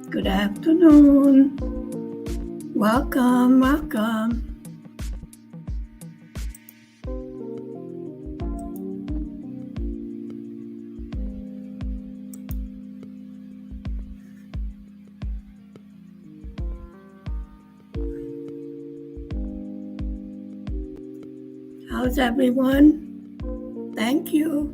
Good afternoon. Welcome, welcome. How's everyone? Thank you.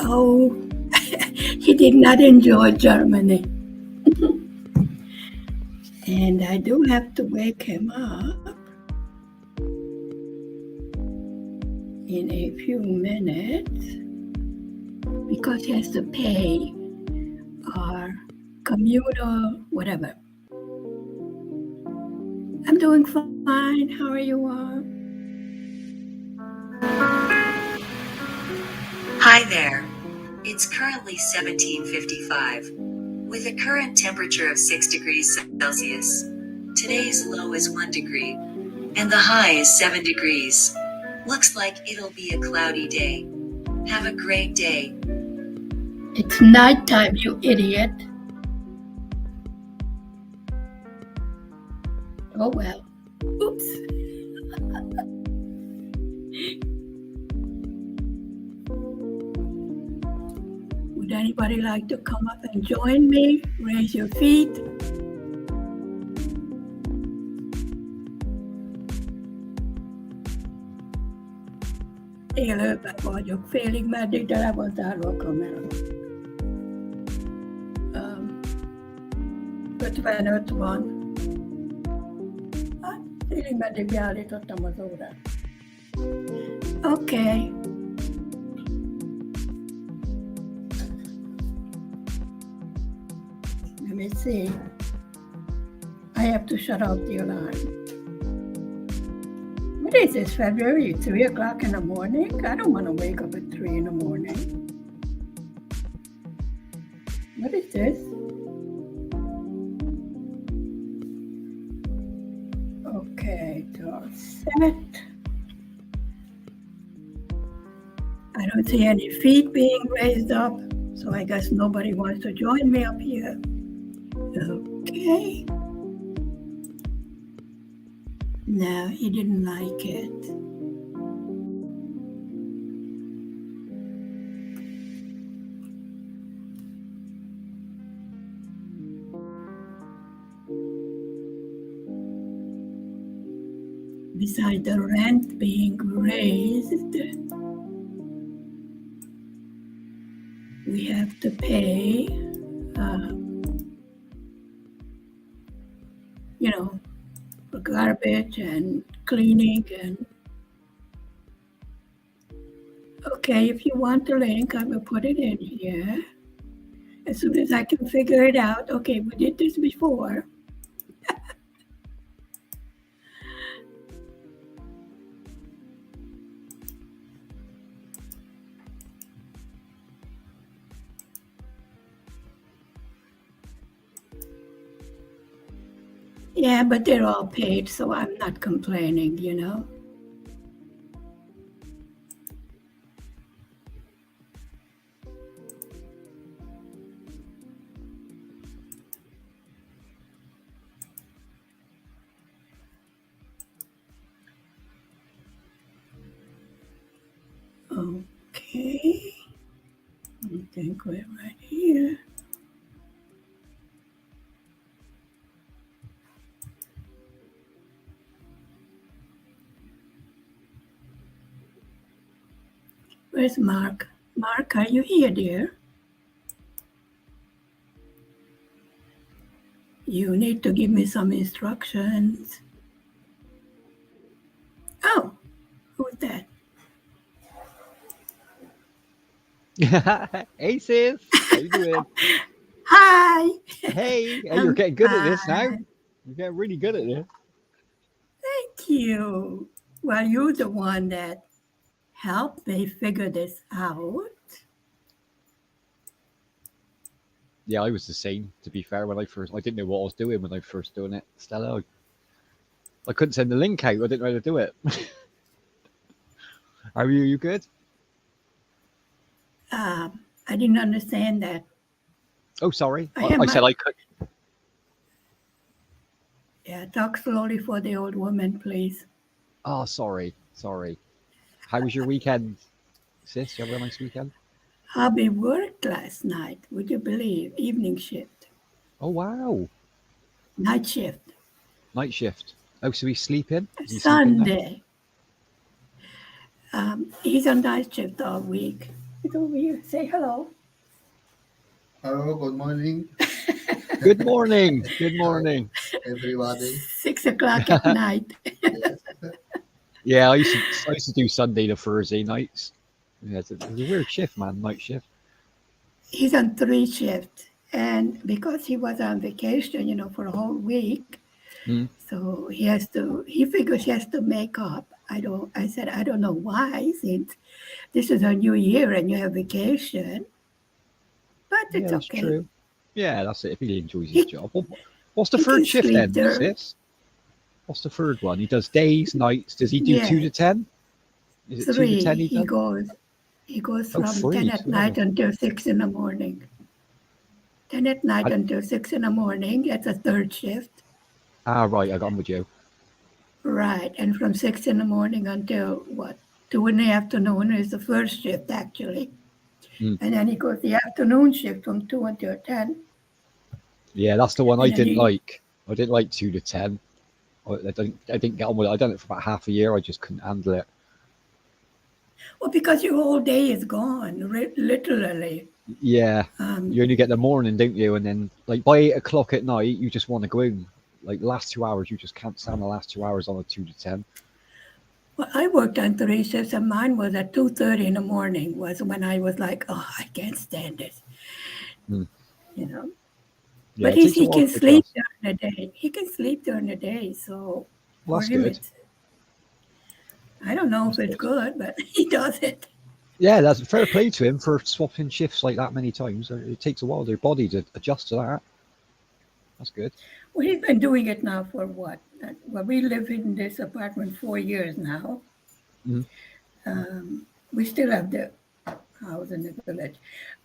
Oh, he did not enjoy Germany. And I do have to wake him up in a few minutes because he has to pay our commuter, whatever. I'm doing fine. How are you all? Hi there. It's currently 17:55 with a current temperature of 6 degrees Celsius. Today's low is 1 degree and the high is 7 degrees. Looks like it'll be a cloudy day. Have a great day. It's nighttime, you idiot. Oh well. Oops. Would anybody like to come up and join me? Raise your feet. Élőben vagyok, félig meddig, de le van zárva a kamera. 55 van. Hát, félig meddig beállítottam az órát. Okay. Let me see. I have to shut off the alarm. What is this, February? 3 o'clock in the morning? I don't want to wake up at 3 in the morning. What is this? Okay, it's all set. I don't see any feet being raised up, so I guess nobody wants to join me up here. Okay. No, he didn't like it. Besides the rent being raised, we have to pay, for garbage and cleaning and okay, if you want the link, I will put it in here as soon as I can figure it out. Okay, we did this before. Yeah, but they're all paid, so I'm not complaining, Okay. I think we're right here. Where's Mark? Mark, are you here, dear? You need to give me some instructions. Oh, who's that? Hey sis, how you doing? Hi. Hey, you're getting good at this now. You're getting really good at this. Thank you. Well, you're the one that helped me figure this out. Yeah, I was the same. To be fair, I didn't know what I was doing when I first doing it. Stella, I couldn't send the link out. I didn't know how to do it. How are you? You good? I didn't understand that. Oh, sorry. I I said I could. Yeah, talk slowly for the old woman, please. Oh, sorry. How was your weekend, sis? You have a nice weekend? Hubby worked last night. Would you believe? Evening shift. Oh wow. Night shift. Night shift. Oh, so he's sleeping? Is he Sunday. He's on night shift all week. He's over here. Say hello. Hello, good morning. Good morning. Good Hi, morning. everybody. 6 o'clock at night. Yes. Yeah, I used to do Sunday to Thursday nights. Yeah, it's a weird shift, man. Night shift. He's on 3 shifts. And because he was on vacation, for a whole week, Mm. so he figures he has to make up. I said, I don't know why, since this is a new year and you have vacation, but Yeah, it's that's okay. true. Yeah, that's it. If he enjoys his He, job. What's the he can third shift sleep then, there. sis? What's the third one? He does days, nights. Does he do two to Yes, 10? Is it two to 3. ten he He does? goes he goes Oh, from 10 three. at night Oh, until 6 in the morning. 10 at night I, until 6 in the morning. That's a third shift. right. I got on with you. Right. And from 6 in the morning until what? 2 in the afternoon is the first shift, actually. Mm. And then he goes the afternoon shift from 2 until 10. Yeah, that's the one I And then didn't like. I didn't like two to 10. I didn't get on with it. I done it for about half a year. I just couldn't handle it. well, because your whole day is gone, literally. Yeah, Um, you only get the morning, don't you? And then, like by 8 o'clock at night, you just want to go home. Like the last 2 hours, you just can't stand the last 2 hours on a two to 10. well, I worked on 3 shifts, and mine was at 2:30 in the morning. Was when I was like, oh, I can't stand it, Mm. you know. Yeah, But it takes a he while can to sleep adjust. during the day. He can sleep during the day, so Well, for that's him, good. I don't know if That's it's good. good, but he does it. Yeah, that's fair play to him for swapping shifts like that many times. It takes a while for your body to adjust to that. That's good. Well, he's been doing it now for what? Well, we live in this apartment 4 years now. Mm. We still have the house in the village.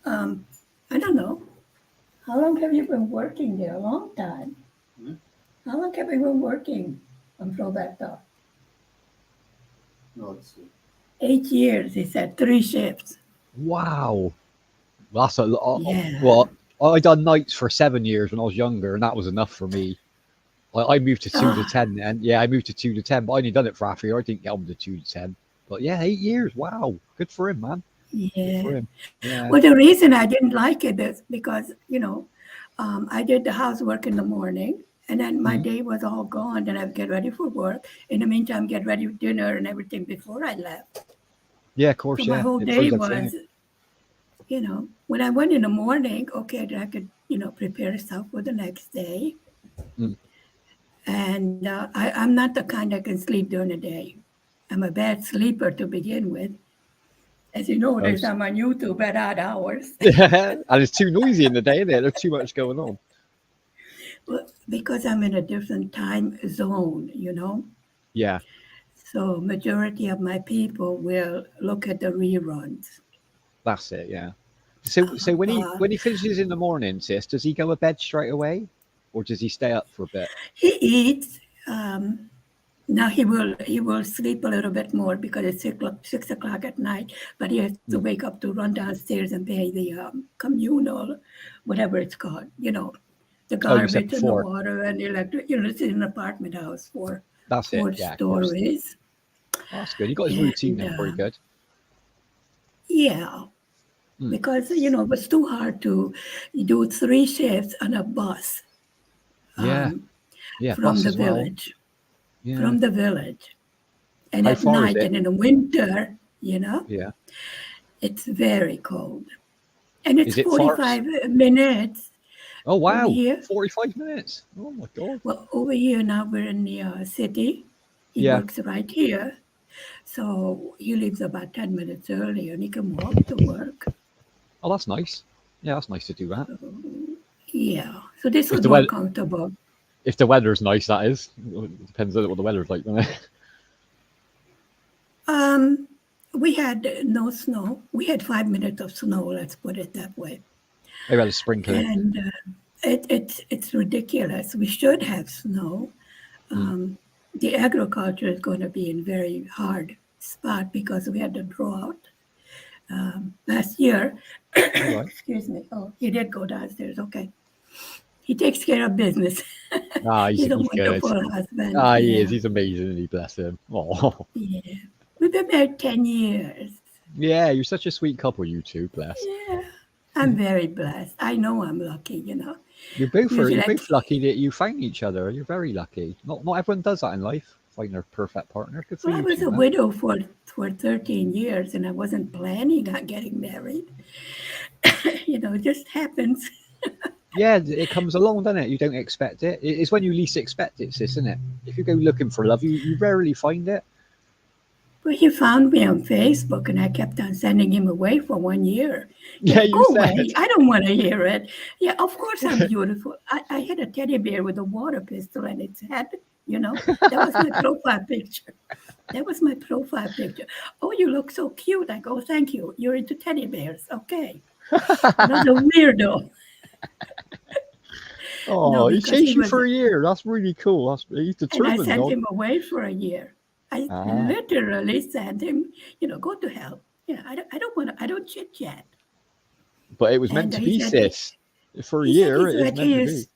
Um, I don't know. How long have you been working there? A long time. Hmm? How long have you been working on Roberto? No, it's 8 years, he said, 3 shifts. Wow, that's a lot. Yeah. Well, I done nights for 7 years when I was younger, and that was enough for me. I moved to two to Ah, 10 then. Yeah, I moved to two to 10, but I only done it for half a year. I didn't get on to two to 10. But yeah, 8 years. Wow. Good for him, man. Good yeah. for him. Yeah. Well, the reason I didn't like it is because, I did the housework in the morning and then my Mhm. day was all gone. Then I'd get ready for work. In the meantime, get ready for dinner and everything before I left. Yeah, of So course. my Yeah. whole It day throws everything was, out. when I went in the morning, okay, then I could, prepare stuff for the next day. Mm. And I'm not the kind that can sleep during the day. I'm a bad sleeper to begin with. As you Oh, notice, I'm on YouTube at odd hours. yeah. And it's too noisy in the day, isn't it? There's too much going on. Well, because I'm in a different time zone. Yeah. So majority of my people will look at the reruns. That's it. Yeah. So when he Uh, when he finishes in the morning, sis, does he go to bed straight away, or does he stay up for a bit? he eats. Now he will sleep a little bit more because it's 6 o'clock at night, but he has to Mm. wake up to run downstairs and pay the communal, whatever it's called, the Oh, you said garbage and the before. water and the electric. It's in an apartment house for That's it. four Yeah, of course. stories. Oh, that's good. He got his routine And then. Pretty good. yeah, Mm. because it was too hard to do 3 shifts on a bus Yeah. um, Yeah. from Bus the as well. village, Yeah. from the village, and How at far is night it? and in the winter, Yeah. it's very cold, and it's Is it far? 45 minutes Oh over wow, here. 45 minutes. Oh my god. Well, over here now we're in the city. He Yeah. works right here, so he leaves about 10 minutes early, and he can walk to work. Oh, that's nice. Yeah, that's nice to do that. Yeah, so this If was the more weather, comfortable. if the weather's nice, that is. It depends on what the weather's like, doesn't it? Um, we had no snow. We had 5 minutes of snow. Let's put it that way. Maybe I had a sprinkling. And it's ridiculous. We should have snow. Mm. The agriculture is going to be in very hard spot because we had a drought last year. All right. Excuse me. Oh, he did go downstairs. Okay. He takes care of business. Ah, He's a he's good. wonderful husband. Ah, he is. Yeah. He's amazing, and he bless him. Oh, Yeah. We've been married 10 years. Yeah, you're such a sweet couple, you two. Bless. Yeah, I'm very blessed. I know I'm lucky. You're Usually, both lucky that you found each other. You're very lucky. Not everyone does that in life. Find their perfect partner. Good for well, I you was two, a man. widow for 13 years, and I wasn't planning on getting married. It just happens. Yeah, it comes along, doesn't it? You don't expect it. It's when you least expect it, sis, isn't it? If you go looking for love, you rarely find it. But he found me on Facebook, and I kept on sending him away for 1 year. Yeah, Go you said. away. I don't want to hear it. Yeah, of course I'm beautiful. I had a teddy bear with a water pistol in its head. That was my profile picture. That was my profile picture. Oh, you look so cute. I go, thank you. You're into teddy bears. Okay. The weirdo. No, Oh, he because he chased you was, for a year. That's really cool. He's and I determined. sent Dog. him away for a year. I Ah, literally sent him, go to hell. I don't want to, I don't chit chat. but it was meant And to he be, said, sis. For a he said year, he's it is like meant he to be. is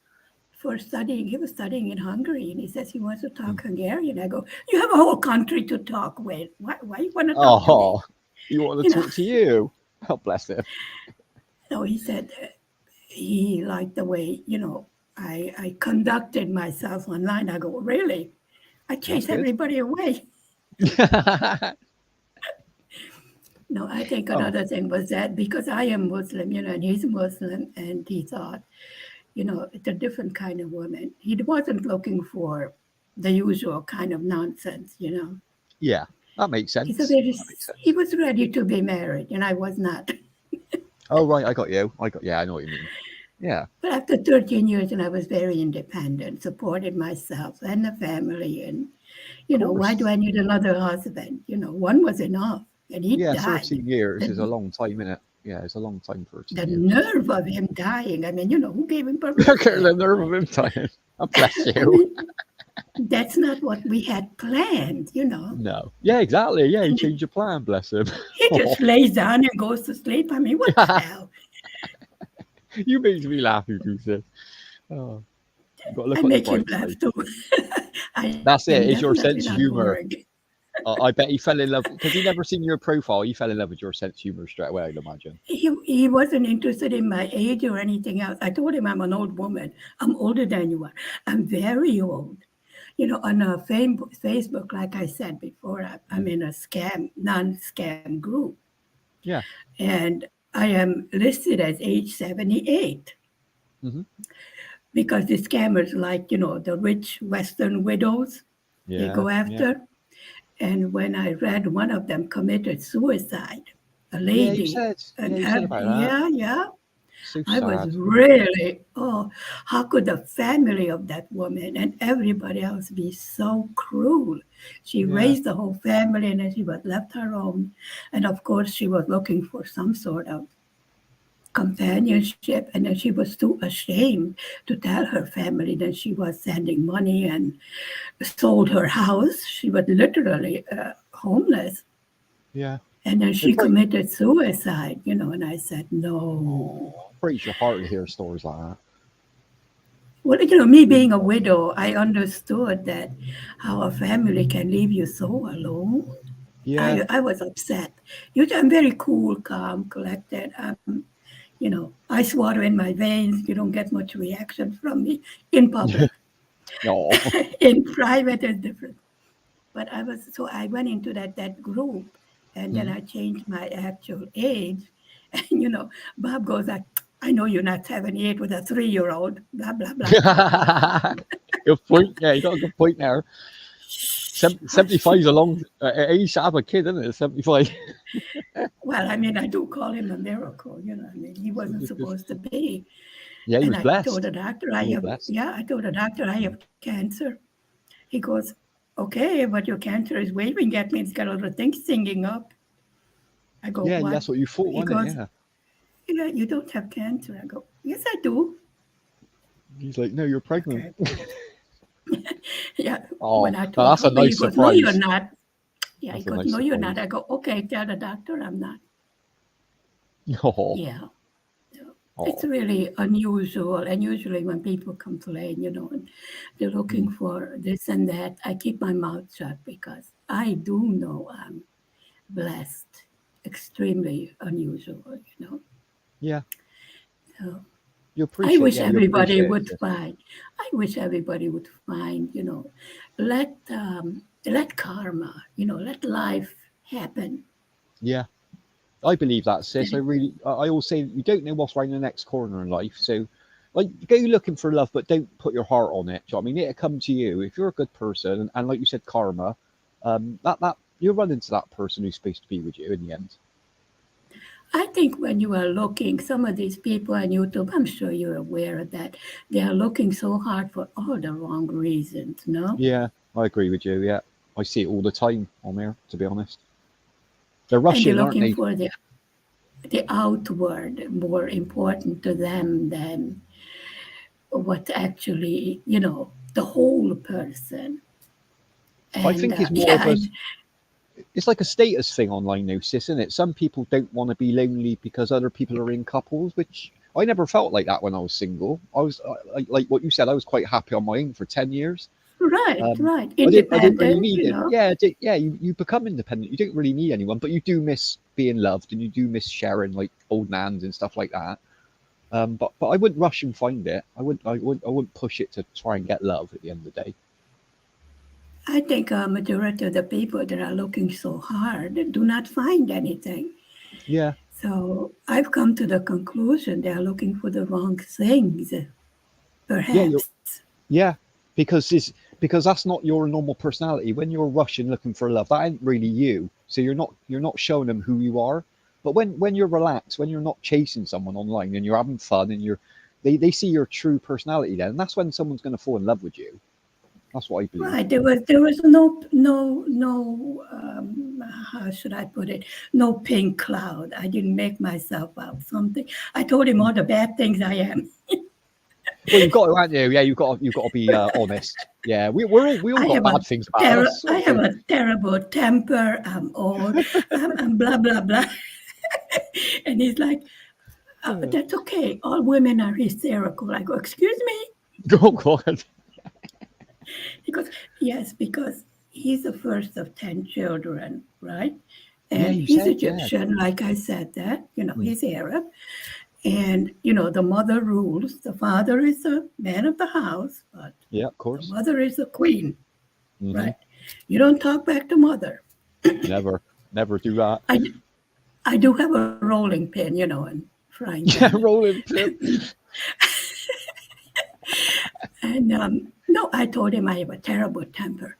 for studying. He was studying in Hungary, and he says he wants to Mm. talk Hungarian. I go, you have a whole country to talk with. Why you want to talk to me? Oh, you want You to know. talk to you? Oh, bless him. No, he said he liked the way I conducted myself online. I go, really? I That's chase good. everybody away. No, I think Oh, another thing was that because I am Muslim, and he's Muslim, and he thought, it's a different kind of woman. He wasn't looking for the usual kind of nonsense. yeah, that makes He's a sense. very, That makes he sense. was ready to be married, and I was not. Oh, right, I got you. Yeah, I know what you mean. Yeah, But after 13 years, and I was very independent, supported myself and the family, and of why do course. I need another husband? One was enough, and he Yeah, died. 13 years is a The, long time, innit? Yeah, it's a long time, 13 the years. nerve of him dying. I mean, who gave him I get permission? the nerve of him dying. Oh, bless I you. mean, that's not what we had planned. No. Yeah, exactly. Yeah, he And changed your plan, bless him. he Oh, just lays down and goes to sleep. I mean, what the hell? you make me laugh, you do this. Oh, you got to I look on the make him bright laugh side. too. I am That's it. definitely It's your not sense of boring. humor. I bet he fell in love because he never seen your profile. He fell in love with your sense of humor straight away, I'd imagine. He wasn't interested in my age or anything else. I told him I'm an old woman. I'm older than you are. I'm very old. On Facebook, like I said before, I'm Mm. in a non-scam group, Yeah. and I am listed as age 78 Hmm. because the scammers like, the rich Western widows they Yeah. go Yeah. after. And when I read one of them committed suicide, a Yeah. You lady, said. Yeah, and you said about that. yeah, yeah, So I was sad. really, oh, how could the family of that woman and everybody else be so cruel? She Yeah. raised the whole family and then she was left her own. And of course, she was looking for some sort of companionship. And then she was too ashamed to tell her family that she was sending money and sold her house. She was literally homeless. Yeah. And then It she break, committed suicide, and I said, no. breaks your heart to hear stories like that. Well, me Really being a does. widow, I understood that how a family can leave you so alone. Yeah. I was upset. I'm very cool, calm, collected. Ice water in my veins. You don't get much reaction from me in public. No. In private, it's different. But I went into that group, and then Mhm. I changed my actual age. And Bob goes like, I know you're not 78 with a 3-year-old, blah, blah, blah. Good point. Yeah, you got a good point there. Shh, hush. 75 is a long age to have a kid, isn't it? 75. Well, I mean, I do call him a miracle. I mean, he wasn't supposed to be. Yeah, he And was I told the blessed. doctor, He was blessed. I told the doctor I have cancer. He goes, okay, but your cancer is waving at me. It's got other things singing up. I go, Yeah, what? that's what you thought, He wasn't it? goes, Yeah. yeah, you don't have cancer. I go, yes, I do. He's like, no, you're pregnant. Okay. Yeah. Oh, When I now told that's a hubby, he nice goes, no, you're surprise. not. Yeah, he That's a goes, nice no, you're not. surprise. I go, okay, tell the doctor I'm not. Oh, Yeah. So it's oh. really unusual. And usually when people complain, and they're Mm. looking for this and that, I keep my mouth shut because I do know I'm blessed extremely unusual, you know. Yeah, So you I appreciate. wish Yeah, you everybody appreciate it, would sis. find. I wish everybody would find. Let karma. Let life happen. Yeah, I believe that, sis. I That really, I always say you don't know what's around the next corner in life, so like go looking for love, but don't put your heart on it. Do you know what I mean? It'll come to you if you're a good person, and like you said, karma. That you'll run into that person who's supposed to be with you in the end. I think when you are looking, some of these people on YouTube, I'm sure you're aware of that. They are looking so hard for all the wrong reasons. No, Yeah, I agree with you. Yeah, I see it all the time on there. To be honest, they're and they're rushing, aren't looking they? for the outward more important to them than what actually, the whole person. I And think it's more yeah, of a it's like a status thing online now, sis, isn't it? Some people don't want to be lonely because other people are in couples, which I never felt like that when I was single. I was like what you said. I was quite happy on my own for 10 years. right, Um, right. I didn't really Independent, need it. Yeah, yeah. You become independent. You don't really need anyone, but you do miss being loved, and you do miss sharing like old nans and stuff like that. But I wouldn't rush and find it. I wouldn't push it to try and get love at the end of the day. I think a majority of the people that are looking so hard do not find anything. Yeah, So I've come to the conclusion they are looking for the wrong things, yeah. You're perhaps. Yeah, because that's not your normal personality. When you're rushing looking for love, that ain't really you. So you're not showing them who you are. But when you're relaxed, when you're not chasing someone online and you're having fun and they see your true personality then, and that's when someone's going to fall in love with you. That's what I believe. Right. There was no, how should I put it? No pink cloud. I didn't make myself out something. I told him all the bad things I am. Well, you've got to, haven't you? Yeah, you've got to be honest. Yeah, we all I got have a bad things about us, I sort have of. a terrible temper. I'm old. I'm blah blah blah. And he's like, "That's okay. All women are hysterical." I go, "Excuse me." Oh God. He goes, "Yes, because he's the first of 10 children, right? Yeah, And you he's said yeah. Egyptian, like I said that, Mm. he's Arab. And, the mother rules. The father is the man of the house, but Yeah, of the course. mother is the queen, Hmm. right? You don't talk back to mother. Never, never do that. I, I do have a rolling pin, and frying pan. Yeah, rolling pin. And no, I told him I have a terrible temper.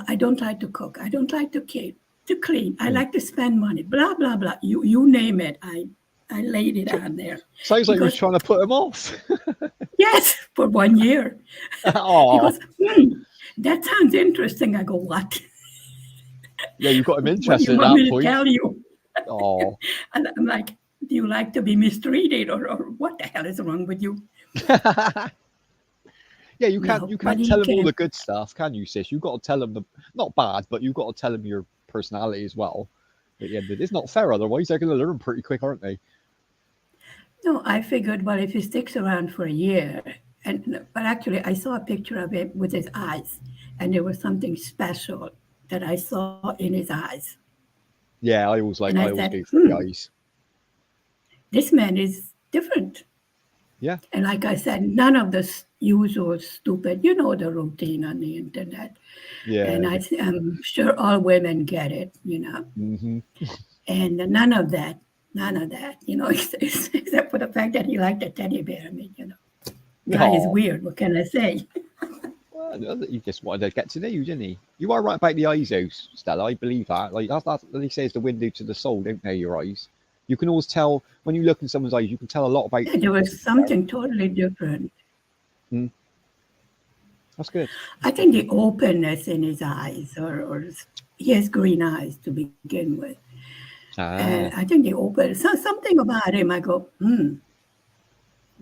I don't like to cook. I don't like to clean. I Mm. like to spend money. Blah blah blah. You name it. I laid it on there. Sounds He like you was goes, trying to put him off. yes, for 1 year. He Oh, goes, that sounds interesting. I go, what? yeah, you got him What do you interested at want that me to point. tell you? Oh, And I'm like, do you like to be mistreated or what the hell is wrong with you? yeah, you can't No, you but can't he tell him all can. the good stuff, can you, sis? You got to tell him the not bad, but you got to tell him your personality as well. At the end of it, it's not fair. Otherwise, they're going to learn pretty quick, aren't they? No, I figured, well, if he sticks around for a year, but actually, I saw a picture of him with his eyes, and there was something special that I saw in his eyes, Yeah, and I I always said, go for the eyes. this man is different. Yeah, And like I said, none of the usual stupid, the routine on the internet. And yeah. I'm sure all women get it, Hmm. and none of that, except for the fact that he liked a teddy bear. I mean, guy is Oh, weird. What can I say? well, no, he just wanted to get to know you, didn't he? You are right about the eyes, though, Stella. I believe that. Like that's they say is the window to the soul, don't they? Your eyes. You can always tell when you look in someone's eyes. You can tell a lot about Yeah, there people. To was be fair. something totally different. Mm, that's good. I think the openness in his eyes, or he has green eyes to begin with. And I Ah, think the open, something about him, I go,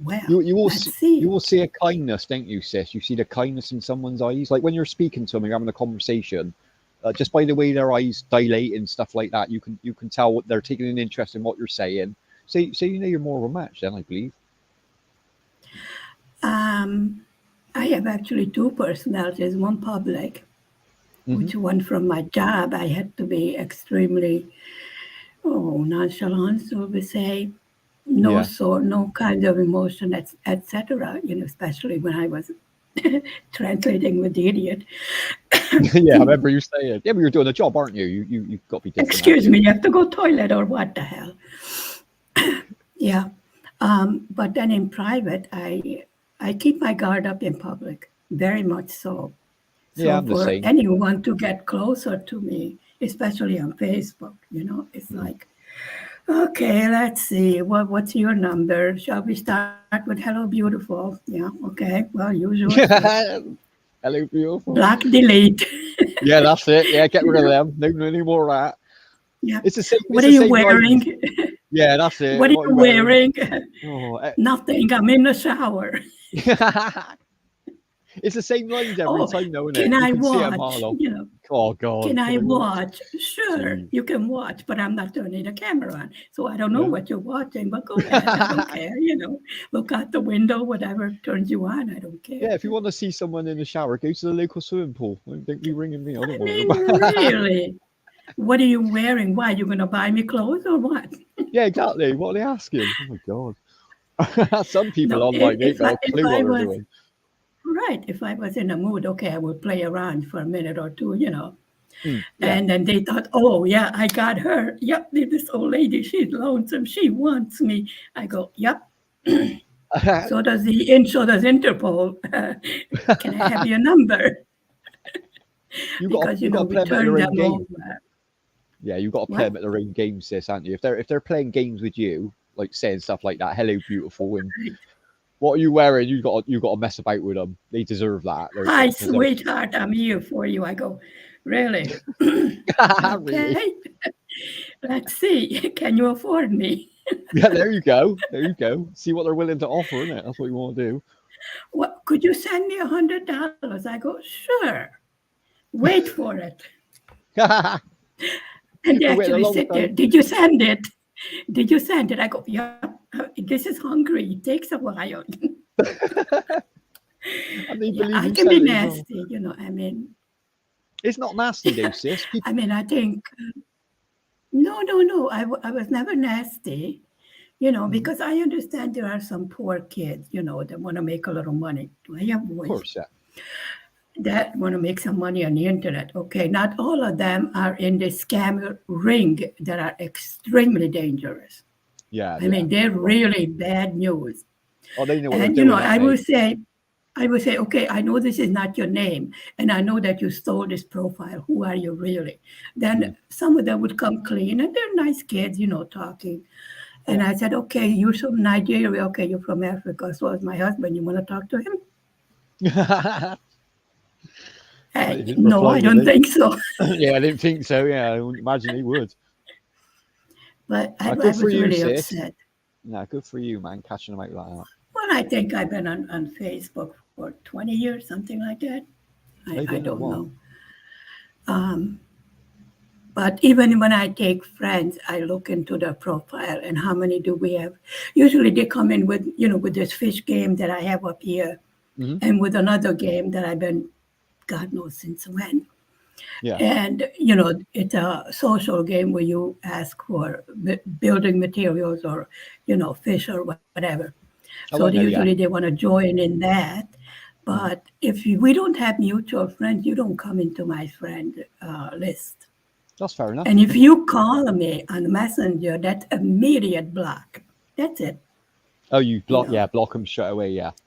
well, let's you see. will see a kindness, don't you, sis? You see the kindness in someone's eyes, like when you're speaking to them, you're having a conversation. Just by the way their eyes dilate and stuff like that, you can tell what they're taking an interest in what you're saying. So you know you're more of a match then, I believe. Um, I have actually two personalities, one public, Hmm. which one from my job, I had to be extremely Oh, nonchalance, so we say no Yeah. sort, no kind of emotion, etc. Especially when I was translating with the idiot. Yeah, I remember you saying. Yeah, but you're doing a job, aren't you? You've got to be different, haven't Excuse you? me, you have to go toilet or what the hell? Yeah. But then in private, I keep my guard up in public, very much so. Yeah, So I'm the for same. anyone to get closer to me, especially on Facebook, it's Mhm. like, okay, let's see, what's your number? Shall we start with "Hello, beautiful"? Yeah, okay. Well, use yours first. Hello, beautiful. Black delete. Yeah, that's it. Yeah, get you rid of know? them. No any more of that. Yeah. It's the same. It's What are the you same wearing? lines. Yeah, that's it. What are What are you you wearing? wearing? Oh, Nothing. I'm in the shower. it's the same lines every Oh, time, though, isn't can it? You I can see it a mile watch? off. Oh God, Can can I I watch? watch? Sure, Jeez. you can watch, but I'm not turning the camera on. So I don't know Yeah. what you're watching, but go ahead. I don't care. Look out the window, whatever turns you on, I don't care. Yeah, if you want to see someone in the shower, go to the local swimming pool. Don't be ringing me. I don't I want mean, to. really, what are you wearing? Why, you going to buy me clothes or what? Yeah, exactly. What are they asking? Oh my God. Some people No, online they ain't if got I, a if clue what I they're was, doing. right, if I was in a mood, okay, I would play around for a minute or two. Mm, yeah. And then they thought, oh, yeah, I got her. Yep, this old lady, she's lonesome. She wants me. I go, yep. So does Interpol. Can I have your number? Because, you got to we play them at their turned own them game. over. Yeah, you got to play What? them at their own game, sis, aren't you? If they're playing games with you, like saying stuff like that, "Hello, beautiful," and "What are you wearing?" You got to mess about with them. They deserve that. Hi, Because they're sweetheart, I'm here for you. I go, really? really. Okay, let's see. Can you afford me? Yeah, there you go. There you go. See what they're willing to offer, innit? That's what you want to What, could you send me $100? I go, sure. Wait for it. do. And they We're waiting a actually long sit there. time. Did you send it? Did you send it? I go, yep. This is hungry. It takes a while. And they Yeah, believe I you can be sent it as well. nasty. I mean, It's not nasty though, sis. I mean, I think no, no, no. I was never nasty. Mhm. Because I understand there are some poor kids, that want to make a little money. Do I have Of voice? course, yeah. That want to make some money on the internet. Okay, not all of them are in the scam ring that are extremely dangerous. Yeah, I yeah. mean, they're Well, really bad news. oh, they know what they're And doing, don't I they? will say, okay, I know this is not your name, and I know that you stole this profile. Who are you really? Then Mm. some of them would come clean, and they're nice kids, talking. And Yeah. I said, okay, you're from Nigeria. Okay, you're from Africa. So is my husband. You want to talk to him? I didn't No, reply, I did don't they? think so. Yeah, I didn't think so. Yeah, I wouldn't imagine they would. But I Good for was you, really sis. upset. Nah, good for you, man, catching them out like that. Well, I think I've been on Facebook for 20 years, something like that. I They've been a don't while. know. Um, But even when I take friends, I look into their profile and how many do we have. Usually they come in with this fish game that I have up here Hmm. and with another game that I've been, God knows since when. Yeah. And, it's a social game where you ask for building materials or, fish or whatever. So Oh, I know. usually Yeah. they want to join in that. Hmm. But if we don't have mutual friends, you don't come into my friend list. That's fair enough. And if you call me on Messenger, that's immediate block. That's it, Oh, you you block? know. Yeah, block them straight away. Yeah, makes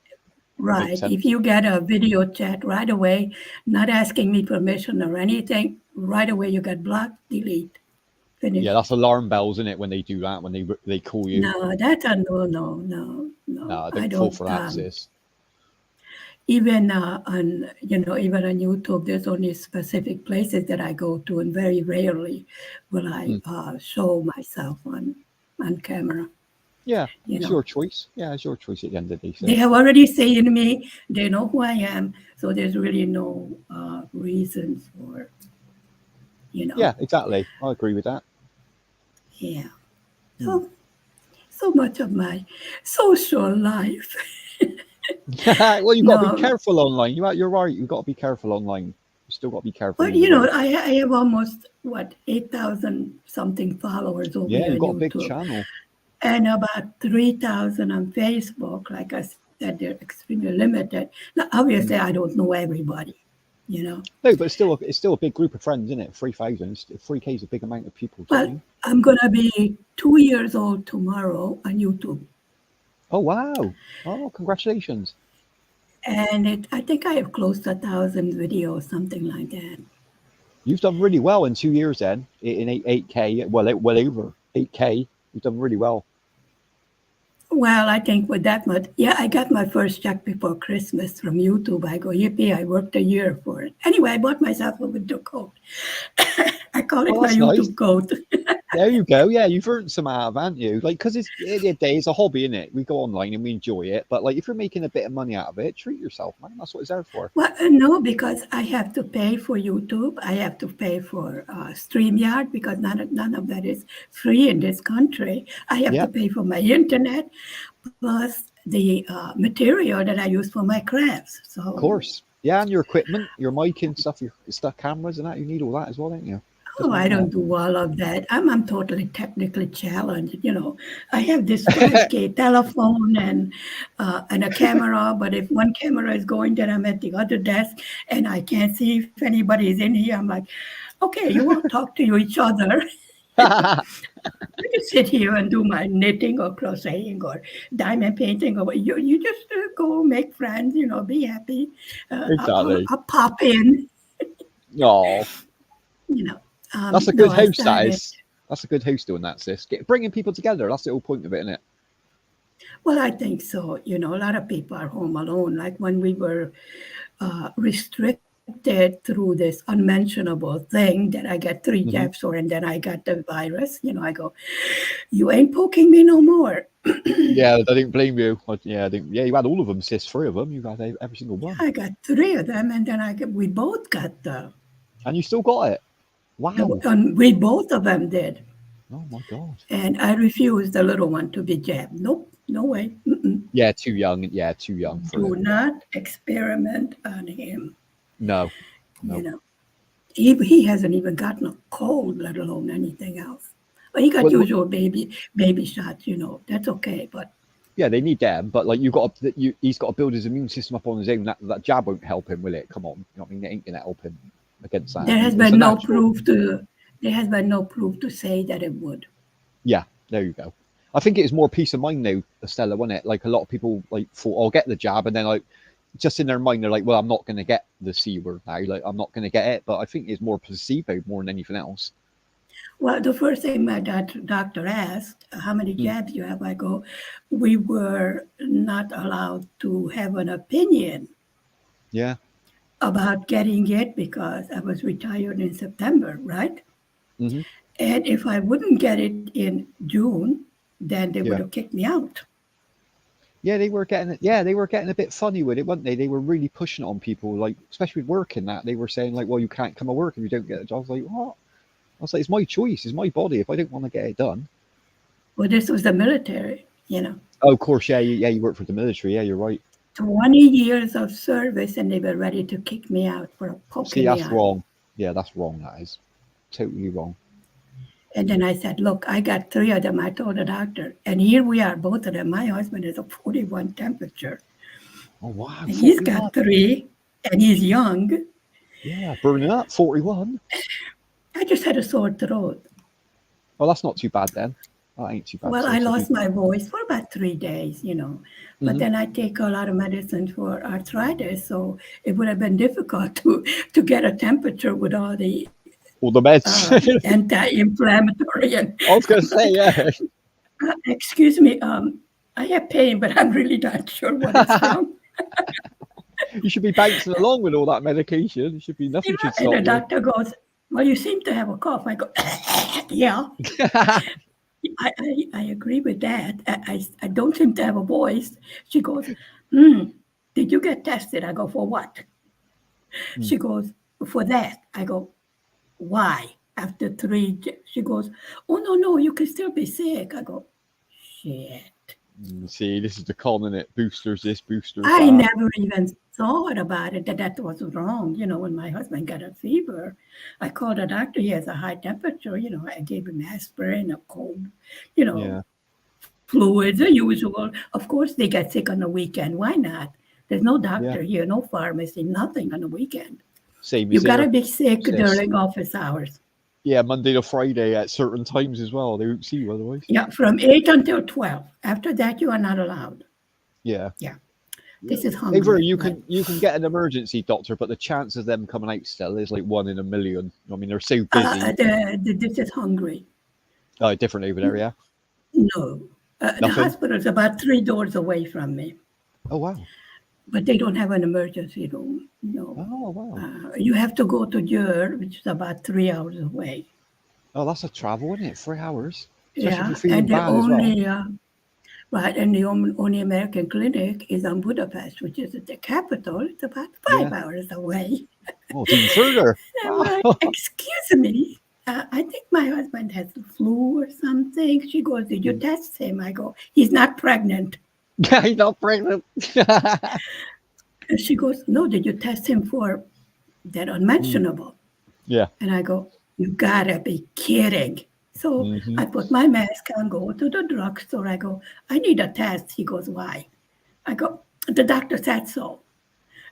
Right. If sense. you get a video chat right away, not asking me permission or anything, right away you get blocked, delete, Yeah, finish. that's alarm bells, isn't it? When they do that, when they call you. No, that's a no, no, no, no. No, I don't fall don't. for that, sis. Even even on YouTube, there's only specific places that I go to, and very rarely will I Mm. show myself on camera. Yeah, You it's know. your choice. Yeah, it's your choice at the end of the day, They sis. have already seen me. They know who I am. So there's really no reasons for, you know, Yeah, exactly. I agree with that. yeah. Mm. So, so much of my social life. Well, you've got to be No, careful online. You're right. You've got to be careful online. You still got to be careful But using those. I have almost what 8,000 something followers over Yeah, here you've on got a big YouTube, channel. and about 3,000 on Facebook. Like I said, they're extremely limited. Now, obviously, I Mm. don't know everybody, you know. No, but it's still a big group of friends, isn't it? 3,000. 3K is a big amount of people. Do you know what I Well, mean? I'm gonna be 2 years old tomorrow on YouTube, Oh wow! Oh, congratulations! and I think I have close to 1,000 videos, something like that. You've done really well in 2 years. Then in 8K, well over 8K. You've done really well. Well, I think with that much, yeah, I got my first check before Christmas from YouTube. I go, yippee, I worked a year for it. Anyway, I bought myself a winter coat. I call it Oh, my that's nice. YouTube coat. There you go. Yeah, you've earned some out of, haven't you? Like, because it's at the end of the day, it's a hobby, isn't it? We go online and we enjoy it. But like, if you're making a bit of money out of it, treat yourself, man. That's what it's there for. Well, no, because I have to pay for YouTube. I have to pay for StreamYard because none of that is free in this country. I have Yeah, to pay for my internet plus the material that I use for my crafts. of So, course. Yeah, and your equipment, your mic and stuff, your stuff, cameras and that. You need all that as well, don't you? oh, Doesn't I matter don't what. do all of that. I'm totally technically challenged. I have this 5K telephone and a camera, but if one camera is going, then I'm at the other desk and I can't see if anybody is in here. I'm like, okay, you won't talk to each other. I just sit here and do my knitting or crocheting or diamond painting or you just go make friends, be happy. Exactly. I'll pop in, Oh, you know. that's a No, good I host. That started. is. That's a good host doing that, sis. Bringing people together. That's the whole point of it, isn't it? Well, I think so. A lot of people are home alone. Like when we were restricted through this unmentionable thing that I got three jabs Hmm. for and then I got the virus, I go, you ain't poking me no more. Yeah, I didn't blame you. Yeah, I didn't. Yeah, you had all of them, sis. Three of them. You had every single one, I got three of them, and then we both got and you still got it. Wow. and we both of them did. Oh my god. And I refused the little one to be jabbed. Nope, no way. Mm-mm. Yeah, too young. Yeah, too young for Do it. Yeah. not experiment on him. No, You no. know, he hasn't even gotten a cold, let alone anything else. But he got Well, usual baby shots. That's okay. But yeah, they need them, but like he's got to build his immune system up on his own. That jab won't help him, will it? Come on, you know what I mean? It ain't gonna help him against that. there has It's a been no natural. proof to there has been no proof to say that it would. Yeah, there you go. I think it's more peace of mind now, Estella, wasn't it? Like a lot of people like thought, I'll get the jab, and then like just in their mind they're like, well, I'm not going to get the C word now. Like I'm not going to get it. But I think it's more placebo more than anything else. Well, the first thing my doctor asked, how many Mm. jabs you have? I go, we were not allowed to have an opinion Yeah. about getting it because I was retired in September, right? Hmm. And if I wouldn't get it in June, then they would Yeah. have kicked me out. Yeah, they were getting it. Yeah, they were getting a bit funny with it, weren't they? They were really pushing it on people, like especially with work and that. They were saying like, "Well, you can't come to work if you don't get a job." I was like, "What?" I was like, "It's my choice. It's my body. If I don't want to get it done." Well, this was the military. Oh, of course, yeah, you work for the military. Yeah, you're right. 20 years of service, and they were ready to kick me out for See, poking me that's out. wrong. Yeah, that's wrong. That is totally wrong. And then I said, look, I got three of them. I told the doctor. And here we are, both of them. My husband is a 41 temperature. Oh wow, And he's 41. got three, and he's young. Yeah, burning up 41. I just had a sore throat. Well, that's not too bad then. That ain't too bad, Well, I sis. lost my voice for about 3 days. But Hmm. then I take a lot of medicine for arthritis, so it would have been difficult to get a temperature with all the All the meds. anti-inflammatory. And I was gonna I'm say, like, yeah. excuse me, I have pain, but I'm really not sure what it's from. You should be bouncing along with all that medication. It should be nothing should And stop the you. doctor goes, well, you seem to have a cough. I go, yeah, I agree with that. I don't seem to have a voice. She goes, did you get tested? I go, for what? Mm. She goes, for that. I go, why? After three, she goes, oh, no, you can still be sick. I go, shit. See, this is the con, in it. Boosters this, boosters I that. never even thought about it that that was wrong. When my husband got a fever, I called the doctor. He has a high temperature. I gave him aspirin, a cold, you know, Yeah, fluids, the usual. Of course, they get sick on the weekend. Why not? There's no yeah. doctor here, no pharmacy, nothing on the weekend. Same You as gotta here. be sick Sis. during office hours. Yeah, Monday to Friday at certain times as well. They won't see you otherwise. Yeah, from 8 until 12. After that, you are not allowed. Yeah. Yeah, Yeah. this is Over Hungary, you but can get an emergency doctor, but the chance of them coming out still is like 1 in a million. I mean, they're so busy. this is Hungary. Oh, different over there, yeah. No, the Nothing. hospital is about 3 doors away from me, Oh wow. but they don't have an emergency room. No, Oh wow. you have to go to Jur, which is about 3 hours away. Oh, that's a travel, isn't it? 3 hours, especially if you're Yeah, feeling and the bad as well. only right, and the only American clinic is on Budapest, which is the capital. It's about five Yeah. hours away. Oh, it's even further. I'm Wow. like, excuse me. I think my husband has the flu or something. She goes, did you test him? I go, he's not pregnant. Yeah, he's not pregnant. And she goes, no, did you test him for that Mm, unmentionable? yeah. And I go, you gotta be kidding. So Hmm. I put my mask on, go to the drugstore. I go, I need a test. He goes, why? I go, the doctor said so.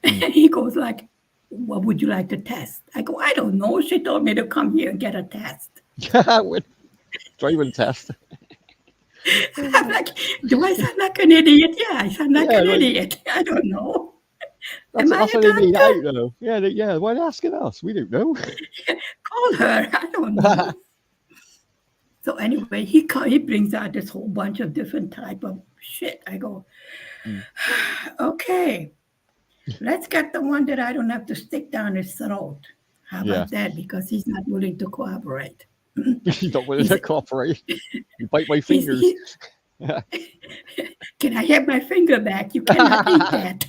Mm. And he goes like, what would you like to test? I go, I don't know. She told me to come here and get a test. With driving test. I'm like, do I sound like an idiot? Yeah, I sound like Yeah, an like idiot. I don't know. that's Am I that's a how they made it doctor? out though. Yeah, yeah. Why are they asking us? We don't know. Call her. I don't know. So anyway, he brings out this whole bunch of different type of shit. I go, Mm. okay, let's get the one that I don't have to stick down his throat. How Yeah. about that? Because he's not willing to cooperate. You don't want He's to cooperate. You bite my he's fingers. he. Can I have my finger back? You cannot eat that.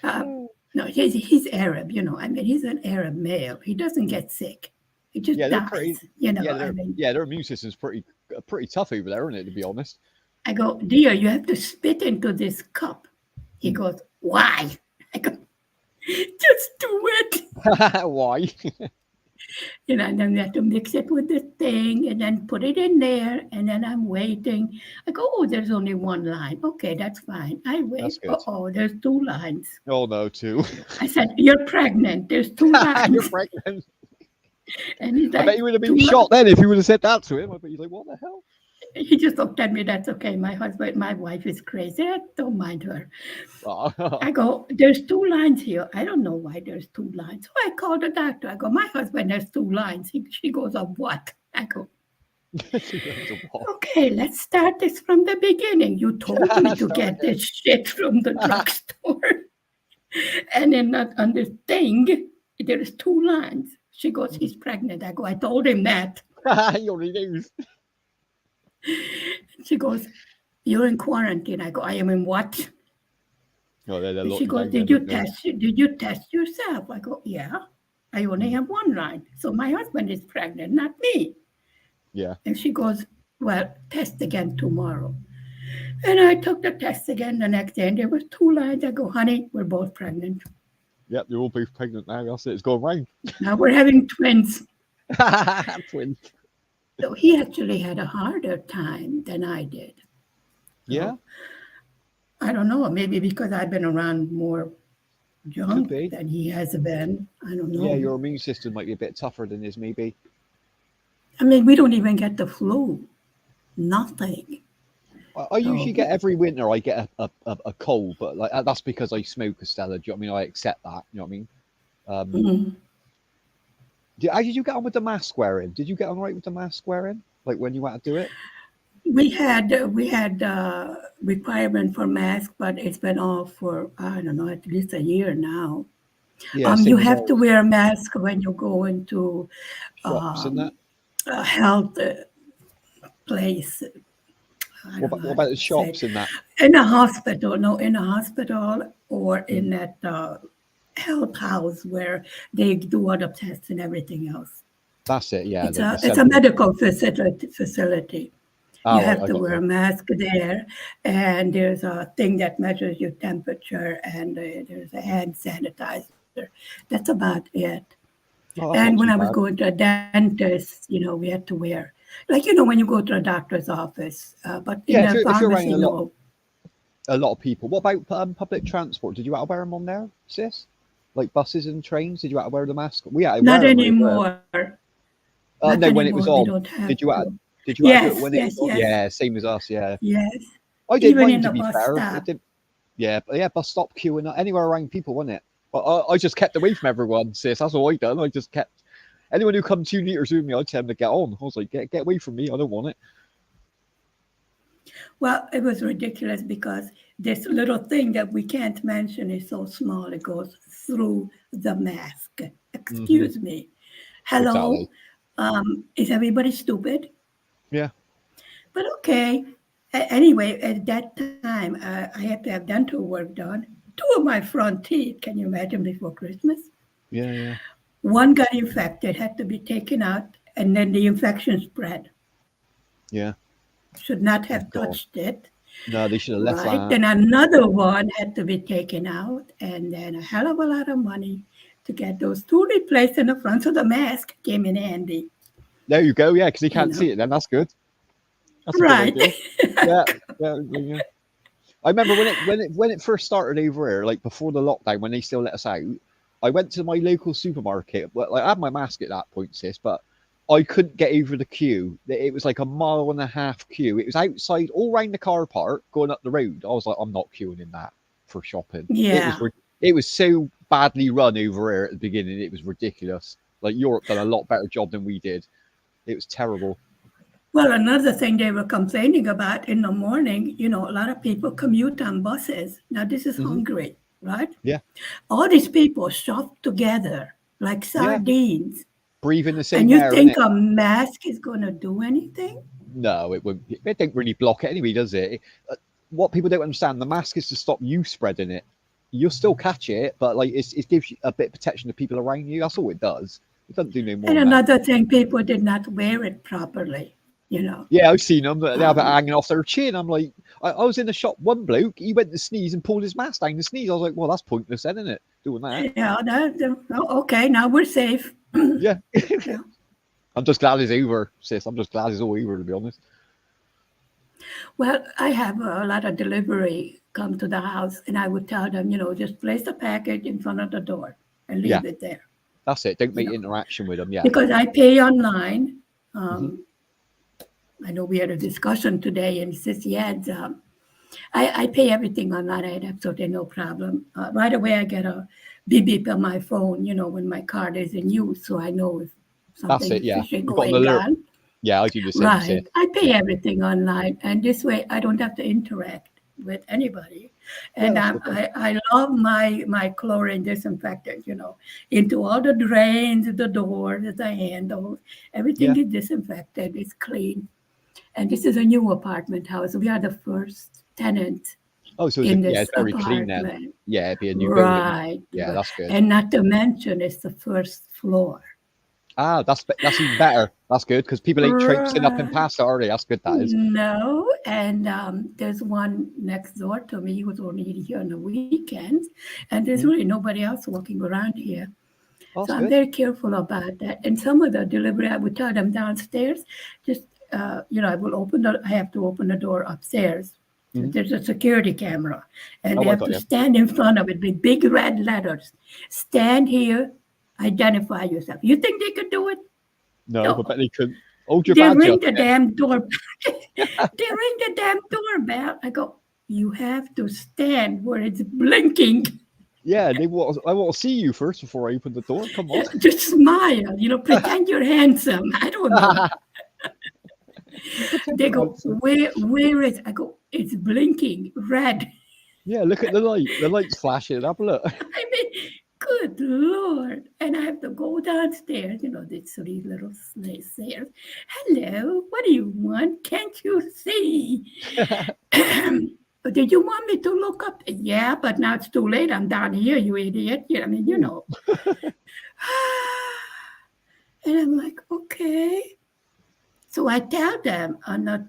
Uh, no, he's Arab. I mean, he's an Arab male. He doesn't get sick. He just Yeah, they're pretty. dies. Yeah, I mean, their immune system's pretty tough over there, isn't it? To be honest. I go, dear, you have to spit into this cup. He Mm. goes, why? I go, just do it. Why? And then we have to mix it with the thing and then put it in there. And then I'm waiting. I go, oh, there's only one line. Okay, that's fine. I That's wait. good. Oh, there's 2 lines. Oh no, too. I said, you're pregnant. There's two You're lines. pregnant. And he's I bet like, you would have been 2 lines. shot then if you would have said that to him. I bet you're like, what the hell? He just looked at me. That's okay. My wife is crazy. I don't mind her. Oh. I go, there's 2 lines here. I don't know why there's 2 lines. So I called the doctor. I go, my husband has 2 lines. She goes, of what? I go, okay, let's start this from the beginning. You told me to get this shit from the drugstore. And then on this thing, there's 2 lines. She goes, he's pregnant. I go, I told him that. You already knew. She goes, you're in quarantine. I go, I am in what? Oh, they're And she locking goes, down did then, you don't test? Did you test yourself? I go, yeah. I only they? have 1 line. So my husband is pregnant, not me. Yeah. And she goes, well, test again tomorrow. And I took the test again the next day, and there was 2 lines. I go, honey, we're both pregnant. Yep, you're all both pregnant now. That's it. It's going round. Now we're having twins. Twins. So he actually had a harder time than I did. Yeah, So, I don't know, maybe because I've been around more could junk be. than he has been. I don't Yeah, know. your immune system might be a bit tougher than his, maybe. I mean, we don't even get the flu. Nothing. I usually So, get every winter. I get a cold, but like that's because I smoke, Estella. Do you know what I mean? I accept that. You know what I mean? mm, How did you get on with the mask wearing? Did you get on right with the mask wearing? Like when you had to do it? we had requirement for mask, but it's been off for I don't know at least a year now. Yeah, You same as have to ours. wear a mask when you go into Shops and that. a health place. I don't know What how about to the say it. shops and that? In a hospital, no, in a hospital or Mm, in that health house where they do all the tests and everything else. that's it. Yeah, It's the a central. medical facility. Ah, You right, have I to got wear you. a mask there, and there's a thing that measures your temperature, and there's a hand sanitizer. That's about it. Oh, that's And not when I too was bad. going to a dentist, we had to wear, like, when you go to a doctor's office, but in Yeah, a if you're pharmacy, around no, a lot of people. What about public transport? Did you have to wear them on there, sis? Like buses and trains, did you have to wear the mask? We had to not wear them over. anymore. Not No, when anymore. it They was don't on. have Did you to. have did you have to do Yes, it when it yes, was on? yes, Yeah, same as us. Yeah, yes. I did Even mine in to the be bus fair. stop. It did. Yeah, but yeah, bus stop queuing anywhere around people, wasn't it? But I just kept away from everyone, sis. That's all I done. I just kept anyone who come 2 meters with me, I'd tell them to get on. I was like, get away from me. I don't want it. Well, it was ridiculous because this little thing that we can't mention is so small, it goes through the mask. Hmm. Excuse me. Hello? Exactly. Is everybody stupid? Yeah. But okay. Anyway, at that time, I had to have dental work done. Two of my front teeth, can you imagine, before Christmas? Yeah. Yeah. One got infected, had to be taken out, and then the infection spread. Yeah. Should not Oh have God. touched it. No, they should have left Right. that. Then another one had to be taken out, and then a hell of a lot of money to get those two replaced in the front. So the mask came in handy, There you go. Yeah, because he you can't know. see it. Then that's good. That's a good Right. idea. Yeah. Yeah. Yeah. I remember when it first started over here, like before the lockdown, when they still let us out. I went to my local supermarket. Well, like, I had my mask at that point, sis, but I couldn't get over the queue. It was like a mile and a half queue. It was outside, all round the car park, going up the road. I was like, I'm not queuing in that for shopping. Yeah. It was so badly run over here at the beginning. It was ridiculous. Like Europe done a lot better job than we did. It was terrible. Well, another thing they were complaining about in the morning, a lot of people commute on buses. Now, this is Hmm. Hungary, right? Yeah, All these people shoved together like yeah. sardines. Breathing the And same you air, in think it. a mask is going to do anything? No, it won't. It don't really block it anyway, does it? What people don't understand, the mask is to stop you spreading it. You'll still catch it, but like it gives you a bit of protection to people around you. That's all it does. It doesn't do no more And than that. another thing, people did not wear it properly. Yeah, I've seen them. They have it Um, hanging off their chin. I'm like, I was in the shop. One bloke, he went to sneeze and pulled his mask down to sneeze. I was like, well, that's pointless, then, isn't it? Doing that. yeah, okay, now we're safe. Yeah. Yeah. I'm just glad it's over, sis. I'm just glad it's all over, to be honest. Well, I have a lot of delivery come to the house, and I would tell them, just place the package in front of the door and Yeah, leave it there, that's it. Don't you make know, interaction with them. Yeah. because I pay online. Hmm. I know we had a discussion today, and it says, yeah, I pay everything online. I had absolutely no problem. Right away, I get a beep beep on my phone, when my card is in use, so I know if That's something it. Yeah. fishy You've got an going alert. on. Yeah, I do the same, sis. Right. I pay everything online, and this way I don't have to interact with anybody. Yeah, And that's the thing. I love my chlorine disinfectant, into all the drains, the doors, the handles. Everything Yeah. is disinfected, it's clean. And this is a new apartment house. We are the first tenant Oh, so in yeah, this it's very clean then. apartment. Yeah, it'd be a new building. Right. Yeah, that's good. And not to mention, it's the first floor. Ah, that's even better. That's good because people ain't traipsing up and Right. past it already. That's good. That is. No, and there's one next door to me who's only here on the weekends, and there's Mm, really nobody else walking around here. So that's I'm good. very careful about that. And some of the delivery, I would tell them downstairs, just I have to open the door upstairs. Hmm. There's a security camera, and they Oh, I have got to you. stand in front of it with big red letters. Stand here, identify yourself. You think they could do it? No, but No. bet they couldn't. Hold your They badge ring up. the damn door. They ring the damn doorbell. I go, you have to stand where it's blinking. Yeah, they want. I want to see you first before I open the door. Come on. Just smile, pretend you're handsome. I don't know. Pretend They you're go, handsome. where is? I go, it's blinking red. Yeah, look at the light. The light's flashing. Have a look. I mean, good Lord. And I have to go downstairs, these three little stairs. Hello, what do you want? Can't you see? Did you want me to look up? Yeah, but now it's too late. I'm down here, you idiot. Yeah, I mean, Hmm. And I'm like, okay. So I tell them on the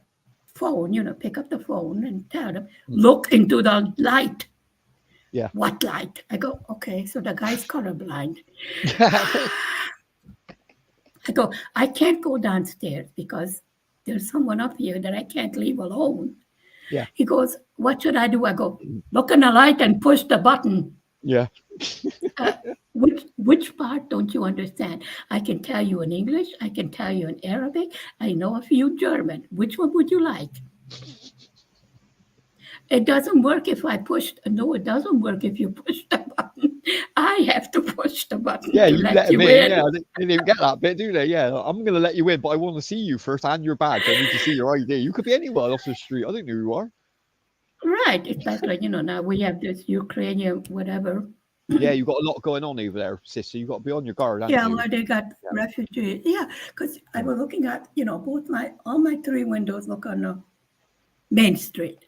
phone, pick up the phone and tell them, Mm. look into the light. Yeah. What light? I go, okay, so the guy's colorblind. I go, I can't go downstairs because there's someone up here that I can't leave alone. Yeah. He goes, what should I do? I go, look in the light and push the button. Yeah. Uh, which part don't you understand? I can tell you in English. I can tell you in Arabic. I know a few German. Which one would you like? It doesn't work if I push. No, it doesn't work if you push the button. I have to push the button Yeah, to you let let him you in. Yeah, in. they didn't even get that bit, do they? Yeah, I'm going to let you in, but I want to see you first and your badge. I need to see your ID. You could be anyone off the street. I don't know who you are. Right, especially now we have this Ukrainian whatever. Yeah, you've got a lot going on over there, sister. You've got to be on your guard, haven't Yeah, you? where they got Yeah. refugees. Yeah, because I Yeah. was looking at both all my three windows look on the Main Street.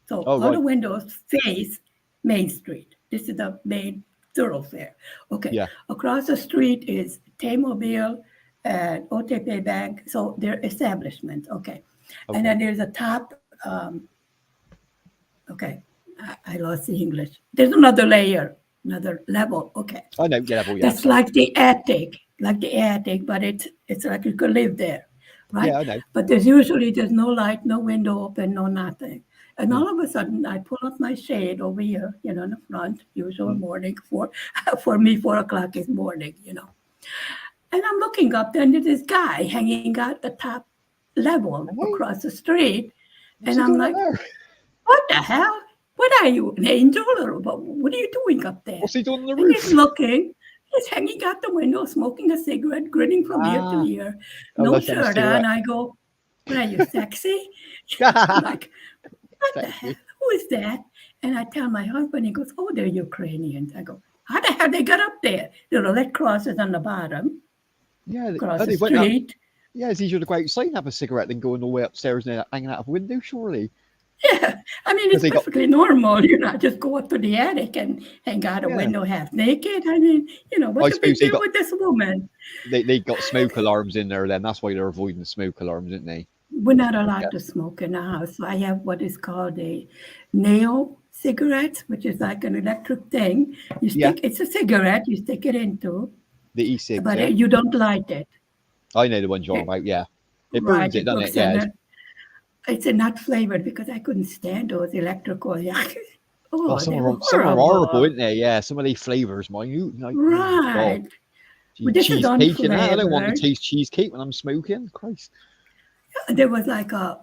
So Oh, all the right. windows face Main Street. This is the main thoroughfare. Okay. Yeah. Across the street is T-Mobile and OTP Bank. So they're establishments. Okay. And Okay. then there's a top, okay, I lost the English. There's another layer, another level. Okay. I know. Yeah, level. Yeah. That's like the attic, but it's like you could live there, right? Yeah, I know. But there's no light, no window open, no nothing. And Mm. all of a sudden, I pull up my shade over here, in the front, usual Mm. morning for me, 4 o'clock is morning. And I'm looking up, then there's this guy hanging out the top level Hey, across the street, what's and he I'm doing up like, there? what the hell? What are you, an angel, or what are you doing up there? What's he doing on the And he's roof? looking, he's hanging out the window, smoking a cigarette, grinning from ear to Ah, ear, oh, no let's have a shirt on. cigarette. I go, what are you, sexy? I'm like, what the hell? Sexy. Who is that? And I tell my husband, he goes, oh, they're Ukrainians. I go, how the hell they got up there? There are red crosses on the bottom, Yeah, across oh, the they went up. street. Yeah, it's easier to go outside and have a cigarette than going all the way upstairs and hanging out of a window, surely. Yeah, I mean, Because it's they got. perfectly normal, just go up to the attic and hang out a Yeah, window half naked. I mean, I what's the suppose big deal with this woman? they got smoke alarms in there. Then that's why they're avoiding smoke alarms, isn't they? We're not I allowed to guess. smoke in the house. So I have what is called a nail cigarette, which is like an electric thing. Yeah, It's a cigarette, you stick it into, the e-cigs. but Yeah, you don't light it. I know the ones you're on It- about. Yeah, it right, burns it, it doesn't it? works Yeah, and it's not flavored because I couldn't stand those electrical. oh, Oh, they were some are horrible, horrible. isn't they? Yeah, some of these flavors, minute. Like, oh god, Right. Well, this is cheesecake and that. I don't want to unflavored. taste cheesecake when I'm smoking. Christ. There was like a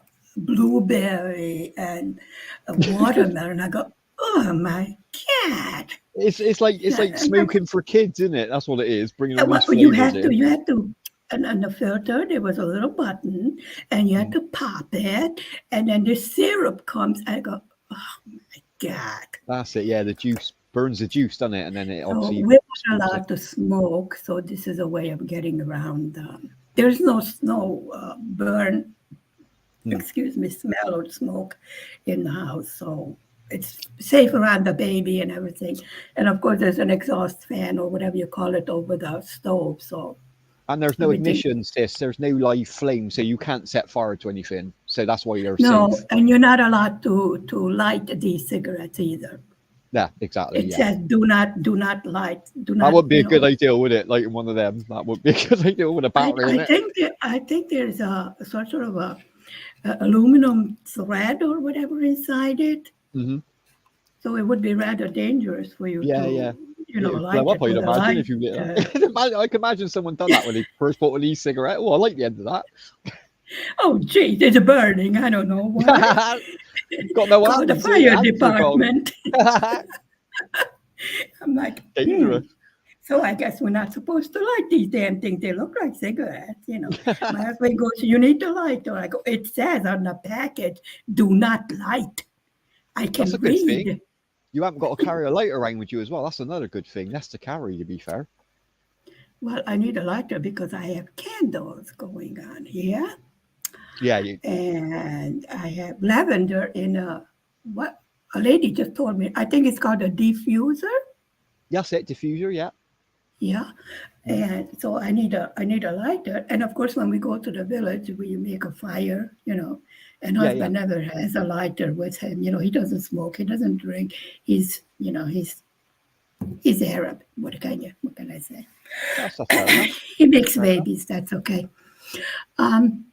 blueberry and a watermelon. I go, oh my God. It's Yeah, like smoking for kids, isn't it? That's what it is. Bringing all these well, flavors in. you had to, and on the filter, there was a little button, and you had Mm. to pop it, and then the syrup comes. I go, oh my God. That's it. Yeah, the juice burns the juice, doesn't it? And then it So obviously we're not smokes it. allowed to smoke, so this is a way of getting around. There's no burn, Mm. excuse me, smell or smoke in the house, so it's safe around the baby and everything. And of course, there's an exhaust fan or whatever you call it over the stove, so And there's no everything. ignition, sis. There's no live flame, so you can't set fire to anything. So that's why you're No, safe. and you're not allowed to light these cigarettes either. Yeah, exactly. It Yeah. says do not light, do That not, would be a good idea, would it? Lighting one of them. That would be a good idea with a battery in it. I think there's a sort of a aluminum thread or whatever inside it. Hmm. So it would be rather dangerous for you Yeah, to, yeah. It'd light blow up, it I'd with a imagine, light. if you lit that. I can imagine someone done that when they first bought an e-cigarette. Oh, I like the end of that. Oh, geez, it's burning. I don't know why. Got no Call the hands, fire hands are cold. department. I'm like, Dangerous. So I guess we're not supposed to light these damn things. They look like cigarettes. My husband goes, you need to light. Or I go, it says on the package, do not light. I can That's a good thing. read. You haven't got to carry a lighter around with you as well. That's another good thing. That's to carry, to be fair. Well, I need a lighter because I have candles going on here. Yeah, And I have lavender in what a lady just told me. I think it's called a diffuser. that's it. Diffuser, yeah. Yeah. Mhm. And so I need a lighter. And of course, when we go to the village, we make a fire, and Yeah, yeah. husband never has a lighter with him. He doesn't smoke, he doesn't drink. He's Arab. What can I say? That's fair enough. He That's makes fair enough. babies. That's okay. Um,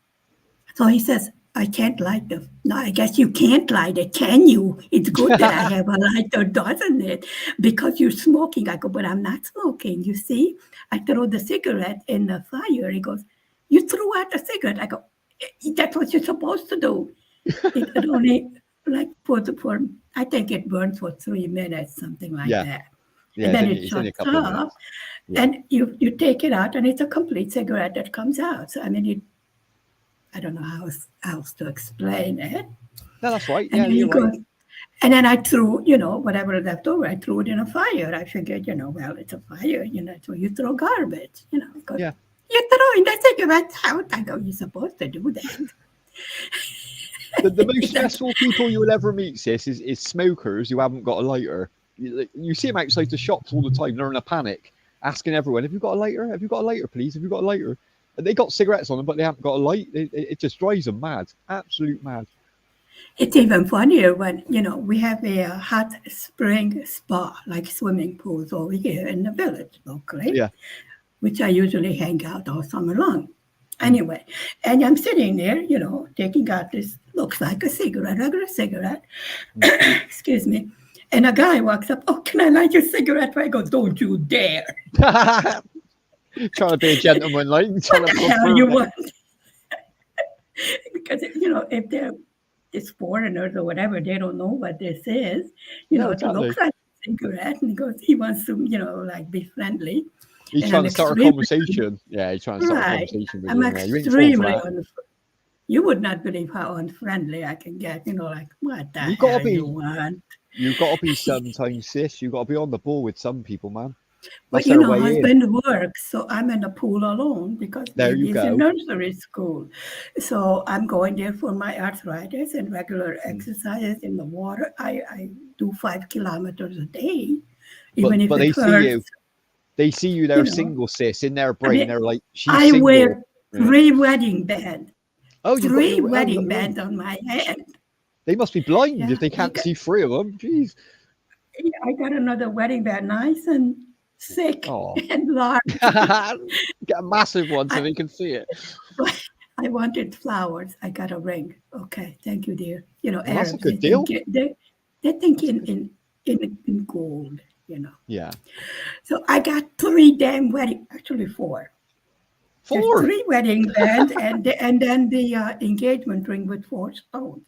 So he says, I can't light them. No, I guess you can't light it, can you? It's good that I have a lighter, doesn't it? Because you're smoking. I go, but I'm not smoking. You see, I throw the cigarette in the fire. He goes, you threw out the cigarette. I go, that's what you're supposed to do. It only, like, I think it burns for 3 minutes, something like Yeah, that. yeah. And then it It's only a shuts couple of off, minutes. Yeah. and you take it out, and it's a complete cigarette that comes out. So, I mean, I don't know how else to explain it. No, that's right. And Yeah, then he you're right. goes, and then I threw, whatever left over, I threw it in a fire. I figured, well, it's a fire, so you throw garbage, He goes, Yeah. you're throwing the cigarettes out. I go, you're supposed to do that. The most He's like, stressful people you will ever meet, sis, is smokers who haven't got a lighter. You see them outside the shops all the time. They're in a panic, asking everyone, "Have you got a lighter? Have you got a lighter, please? Have you got a lighter?" And they got cigarettes on them, but they haven't got a light. It just drives them mad. Absolute mad. it's even funnier when, we have a hot spring spa, like swimming pools over here in the village locally, Yeah. which I usually hang out all summer long. Mm. Anyway, and I'm sitting there, taking out this, looks like a cigarette, regular cigarette. Mm. Excuse me. And a guy walks up, oh, can I light your cigarette? I go, don't you dare. Trying to be a gentleman, like trying What to the hell you pervert. want? Because, if they're just foreigners or whatever, they don't know what this is. No, It looks exactly. like a cigarette. And he goes, he wants to, like be friendly. He's And trying I'm to start a extremely, conversation. Yeah, he's trying to start a right. conversation with I'm you. Yeah, you ain't falling for extremely that. you would not believe how unfriendly I can get, like, what the You gotta hell you be. want? You gotta be sometimes, sis. You gotta be on the ball with some people, man. But That's their way in. husband works, so I'm in the pool alone because There you baby's in go. nursery school. So I'm going there for my arthritis and regular Mm. exercises in the water. I do 5 kilometers a day, But even if it they see hurts, you. They see you. you They're know. single, sis. In their I brain, mean, they're like, she's I single. wear Yeah. three wedding bands, Oh, you've got three your. Oh, you got wedding your own. bands on my hand. They must be blind if Yeah, they can't see three of them. Jeez. I got another wedding band, nice and thick Oh. and large. Get a massive one so I, they can see it. I wanted flowers. I got a ring. Okay, thank you, dear. Well, that's a Arabs, they good think deal. they think That's a in good. in in gold. Yeah. So I got three damn wedding, actually four. There's 4. three wedding bands and then the engagement ring with 4 stones.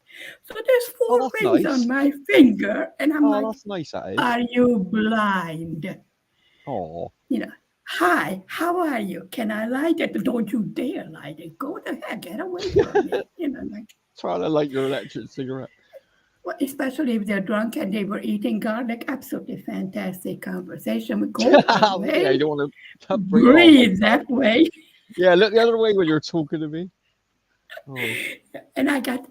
So there's Oh, four that's rings on nice. my finger, and I'm Oh, like, that's nice. That is. are you blind? Oh. You know, hi, how are you? Can I light it? Don't you dare light it. Go the heck, get away from me. Like, Trying to light your electric cigarette. well, especially if they're drunk and they were eating garlic. Absolutely fantastic conversation. Go Yeah, you away, don't want to bring it on my breathe God. that way. Yeah, look the other way when you're talking to me. Oh. And I got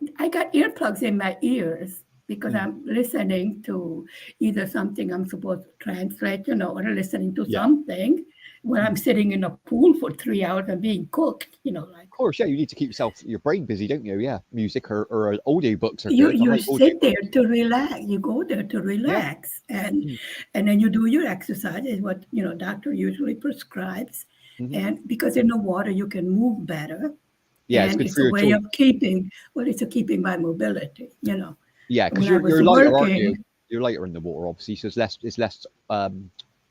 earplugs in my ears because Mm. I'm listening to either something I'm supposed to translate, or listening to Yeah. something when Mm. I'm sitting in a pool for 3 hours and being cooked, like. Of course, yeah, you need to keep your brain busy, don't you? Yeah, music or audio books are You good. I you like audio sit there books. to relax. You go there to Yeah. relax, and Mm. and then you do your exercise. Is what doctor usually prescribes, Hmm. and because in the water you can move better, Yeah, it's and good it's for a your way joints. of keeping. Well, it's a keeping my mobility. Yeah, because When I was you're lighter, aren't you? working, You're lighter in the water, obviously, so it's less.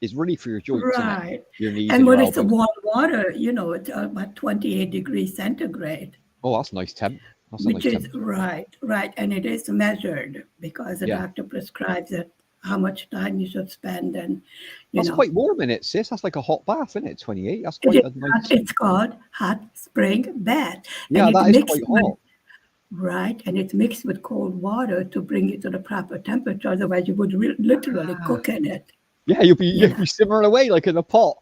It's really for your joints, isn't it? right, Your knees and and your when it's a elbows. warm water, it's about 28 degrees centigrade. Oh, that's nice temp. That's a Which nice is temperature. right, and it is measured because the Yeah, doctor prescribes it how much time you should spend, and you that's know quite warm in it, sis. That's like a hot bath, isn't it? 28. That's it quite is a hot, nice. it's called hot spring bath, and Yeah, it's that is mixed quite with hot. right, and it's mixed with cold water to bring it to the proper temperature. Otherwise, you would literally Ah. cook in it. Yeah, you'll be You you'll know, be simmering away like in a pot.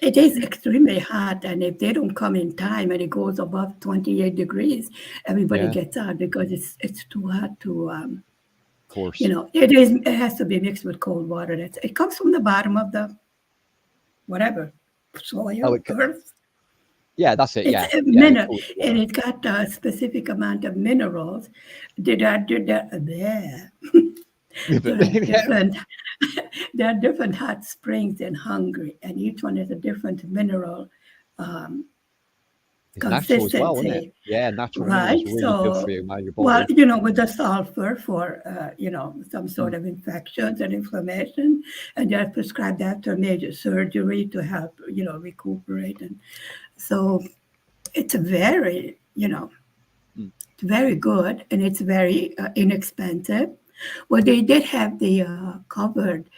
it is extremely hot, and if they don't come in time and it goes above 28 degrees, everybody Yeah, of gets out because it's too hot to. course. It has to be mixed with cold water. It comes from the bottom of the whatever. Oh, soil, earth. yeah, that's it. It's Yeah, a yeah, of mineral, course. and it's got a specific amount of minerals. There, But there are different there are different hot springs in Hungary, and each one has a different mineral um, it's natural as well, isn't it? consistency, Yeah, natural minerals right? are really good for So, you, your well, body. with the sulfur for some Mm. sort of infections and inflammation, and they're prescribed after major surgery to help recuperate, and so it's Mm. very good, and it's very inexpensive. Well, they did have the covered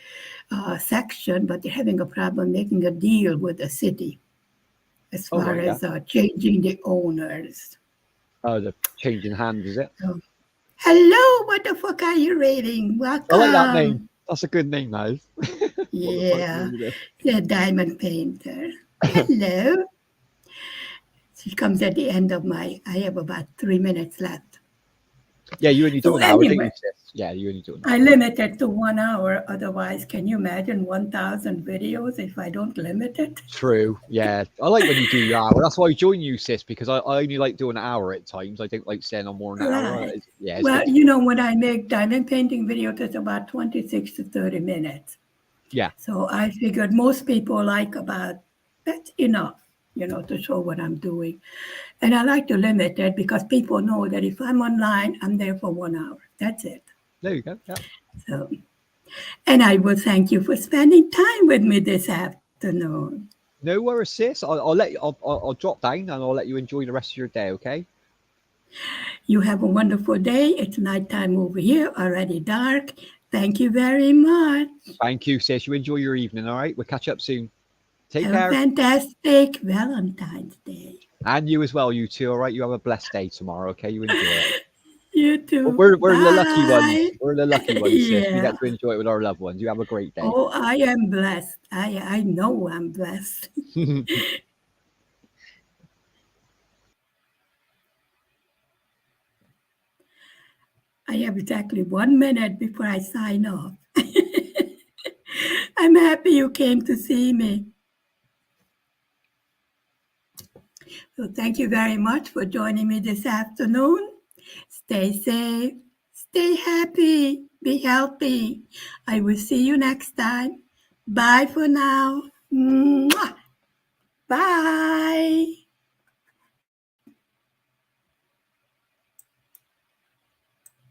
section, but they're having a problem making a deal with the city as Oh, far right, yeah. as changing the owners. Oh, the changing hands, is it? So, hello, what the fuck are you reading? I like that name. Welcome. That's a good name, that is. What the fuck's Yeah, wrong with it? the diamond painter. Hello. She comes at the end of I have about 3 minutes left. Yeah, you only do So an hour, don't you, anyway, sis? Yeah, you only do an I hour. limit it to 1 hour. Otherwise, can you imagine 1,000 videos if I don't limit it? True. Yeah, I like when you do your hour. That's why I join you, sis, because I only like doing an hour at times. I don't like staying on more than an hour. Right. Yeah, it's Well, good to go. when I make diamond painting videos, it's about 26 to 30 minutes. Yeah. So I figured most people like about that's enough, to show what I'm doing. And I like to limit it because people know that if I'm online, I'm there for 1 hour. That's it. There you go. Yeah. So, and I will thank you for spending time with me this afternoon. No worries, sis. I'll let you. I'll drop down and I'll let you enjoy the rest of your day. Okay. You have a wonderful day. It's nighttime over here, already dark. Thank you very much. Thank you, sis. You enjoy your evening. All right. We'll catch up soon. Take Have a care. fantastic Valentine's Day. And you as well, you two. All right. You have a blessed day tomorrow. Okay. You enjoy it. You too. We're the lucky Bye. ones. We're the lucky ones, sis. We Yeah. get to enjoy it with our loved ones. You have a great day. Oh, I am blessed. I know I'm blessed. I have exactly 1 minute before I sign off. I'm happy you came to see me. So thank you very much for joining me this afternoon. Stay safe, stay happy, be healthy. I will see you next time. Bye for now. Mwah. Bye.